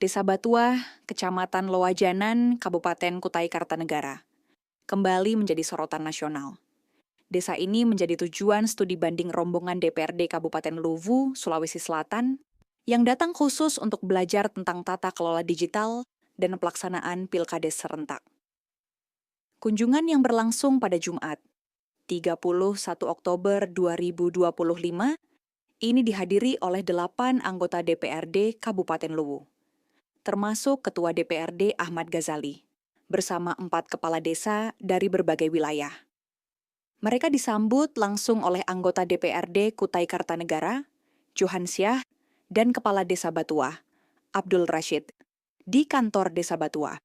Desa Batuah, Kecamatan Loajanan, Kabupaten Kutai Kartanegara, kembali menjadi sorotan nasional. Desa ini menjadi tujuan studi banding rombongan DPRD Kabupaten Luwu, Sulawesi Selatan, yang datang khusus untuk belajar tentang tata kelola digital dan pelaksanaan pilkades serentak. Kunjungan yang berlangsung pada Jumat, 31 Oktober 2025, ini dihadiri oleh 8 anggota DPRD Kabupaten Luwu, termasuk Ketua DPRD Ahmad Ghazali, bersama 4 kepala desa dari berbagai wilayah. Mereka disambut langsung oleh anggota DPRD Kutai Kartanegara, Johan Syah, dan Kepala Desa Batuah, Abdul Rashid, di kantor Desa Batuah.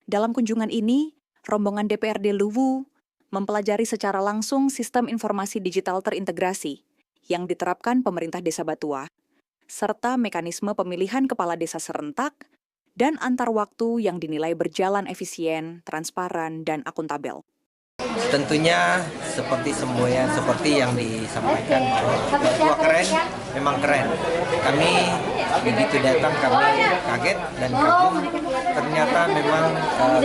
Dalam kunjungan ini, rombongan DPRD Luwu mempelajari secara langsung sistem informasi digital terintegrasi yang diterapkan pemerintah Desa Batuah, serta mekanisme pemilihan kepala desa serentak dan antar waktu yang dinilai berjalan efisien, transparan, dan akuntabel. Tentunya seperti yang disampaikan bahwa Batuah keren, memang keren. Kami begitu datang kami kaget dan kagum. Ternyata memang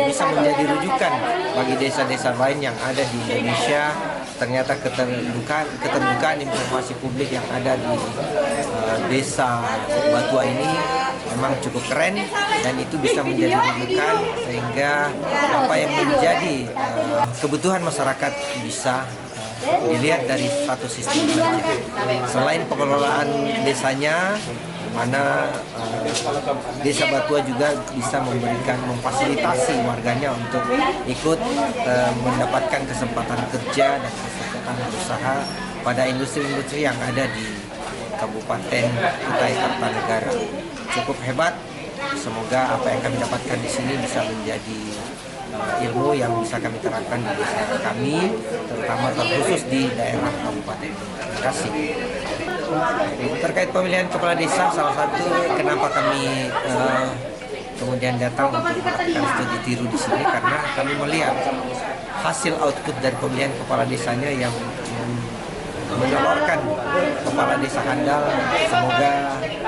bisa menjadi rujukan bagi desa-desa lain yang ada di Indonesia. Ternyata keterbukaan informasi publik yang ada di desa Batuah ini memang cukup keren dan itu bisa menjadi rujukan sehingga apa yang menjadi kebutuhan masyarakat bisa dilihat dari satu sistem saja. Selain pengelolaan desanya, mana Desa Batuah juga bisa memfasilitasi warganya untuk ikut mendapatkan kesempatan kerja dan kesempatan berusaha pada industri-industri yang ada di Kabupaten Kutai Kartanegara. Cukup hebat. Semoga apa yang kami dapatkan di sini bisa menjadi ilmu yang bisa kami terapkan di desa kami, terutama terkhusus di daerah Kabupaten. Terima kasih. Terkait pemilihan kepala desa, salah satu kenapa kami kemudian datang untuk melakukan studi tiru di sini karena kami melihat hasil output dari pemilihan kepala desanya yang menelurkan kepala desa handal. Semoga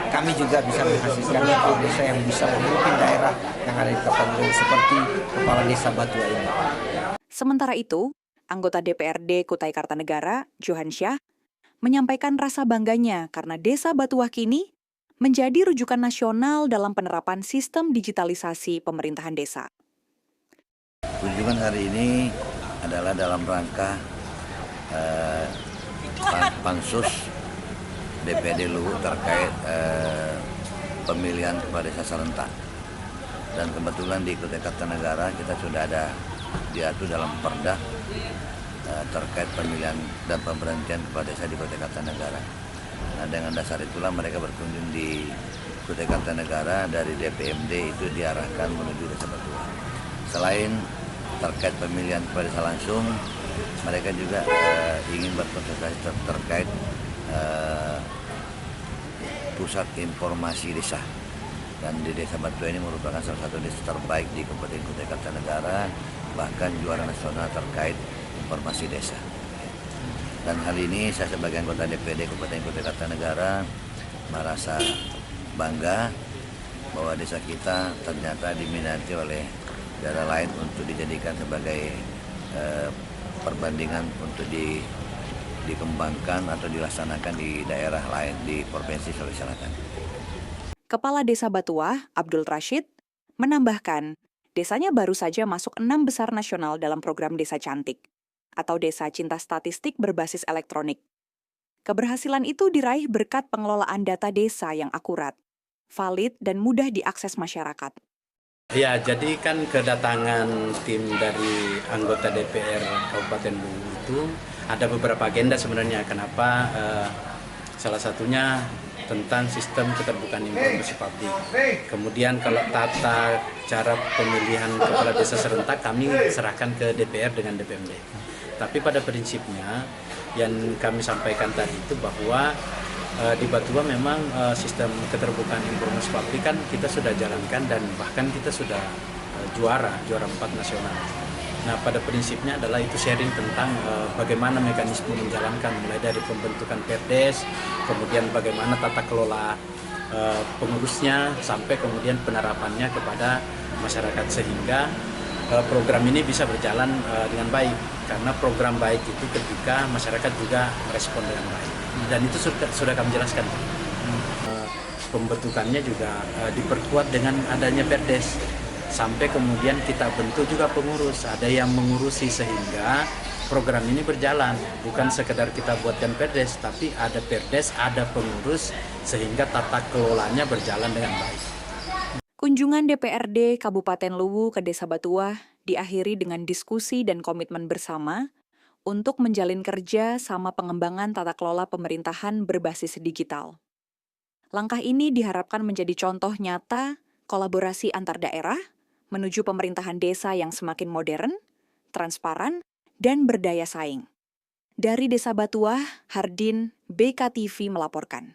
kami juga bisa menghasilkan kepala desa yang bisa memimpin daerah yang ada di Kabupaten seperti kepala desa Batuah ini. Sementara itu, anggota DPRD Kutai Kartanegara, Johan Syah, menyampaikan rasa bangganya karena Desa Batuah kini menjadi rujukan nasional dalam penerapan sistem digitalisasi pemerintahan desa. Kunjungan hari ini adalah dalam rangka pansus DPRD Luwu terkait pemilihan kepala desa serentak. Dan kebetulan di Kutai Kartanegara kita sudah ada diatur dalam perda terkait pemilihan dan pemberhentian kepala desa di Kutai Kartanegara. Nah, dengan dasar itulah mereka berkunjung di Kutai Kartanegara dari DPMD itu diarahkan menuju Desa Batuah. Selain terkait pemilihan kepala desa langsung, mereka juga ingin berkonsultasi terkait pusat informasi desa. Dan di Desa Batuah ini merupakan salah satu desa terbaik di Kabupaten Kutai Kartanegara, bahkan juara nasional terkait informasi desa. Dan hal ini saya sebagai anggota DPRD Kabupaten Kutai Kartanegara merasa bangga bahwa desa kita ternyata diminati oleh daerah lain untuk dijadikan sebagai perbandingan untuk dikembangkan atau dilaksanakan di daerah lain di Provinsi Sulawesi Selatan. Kepala Desa Batuah, Abdul Rashid, menambahkan desanya baru saja masuk 6 besar nasional dalam program Desa Cantik atau Desa Cinta Statistik berbasis elektronik. Keberhasilan itu diraih berkat pengelolaan data desa yang akurat, valid, dan mudah diakses masyarakat. Ya, jadi kan kedatangan tim dari anggota DPR Kabupaten Luwu itu ada beberapa agenda sebenarnya. Kenapa? Salah satunya tentang sistem keterbukaan informasi publik. Kemudian kalau tata cara pemilihan kepala desa serentak kami serahkan ke DPR dengan DPMD. Tapi pada prinsipnya yang kami sampaikan tadi itu bahwa di Batuah memang sistem keterbukaan informasi publik kan kita sudah jalankan dan bahkan kita sudah juara 4 nasional. Nah, pada prinsipnya adalah itu sharing tentang bagaimana mekanisme menjalankan, mulai dari pembentukan Perdes, kemudian bagaimana tata kelola pengurusnya, sampai kemudian penerapannya kepada masyarakat, sehingga program ini bisa berjalan dengan baik. Karena program baik itu ketika masyarakat juga merespon dengan baik. Dan itu sudah kami jelaskan. Pembentukannya juga diperkuat dengan adanya Perdes. Sampai kemudian kita bentuk juga pengurus, ada yang mengurusi, sehingga program ini berjalan. Bukan sekedar kita buatkan Perdes, tapi ada Perdes, ada pengurus, sehingga tata kelolanya berjalan dengan baik. Kunjungan DPRD Kabupaten Luwu ke Desa Batuah diakhiri dengan diskusi dan komitmen bersama untuk menjalin kerja sama pengembangan tata kelola pemerintahan berbasis digital. Langkah ini diharapkan menjadi contoh nyata kolaborasi antar daerah menuju pemerintahan desa yang semakin modern, transparan, dan berdaya saing. Dari Desa Batuah, Hardin, BKTV melaporkan.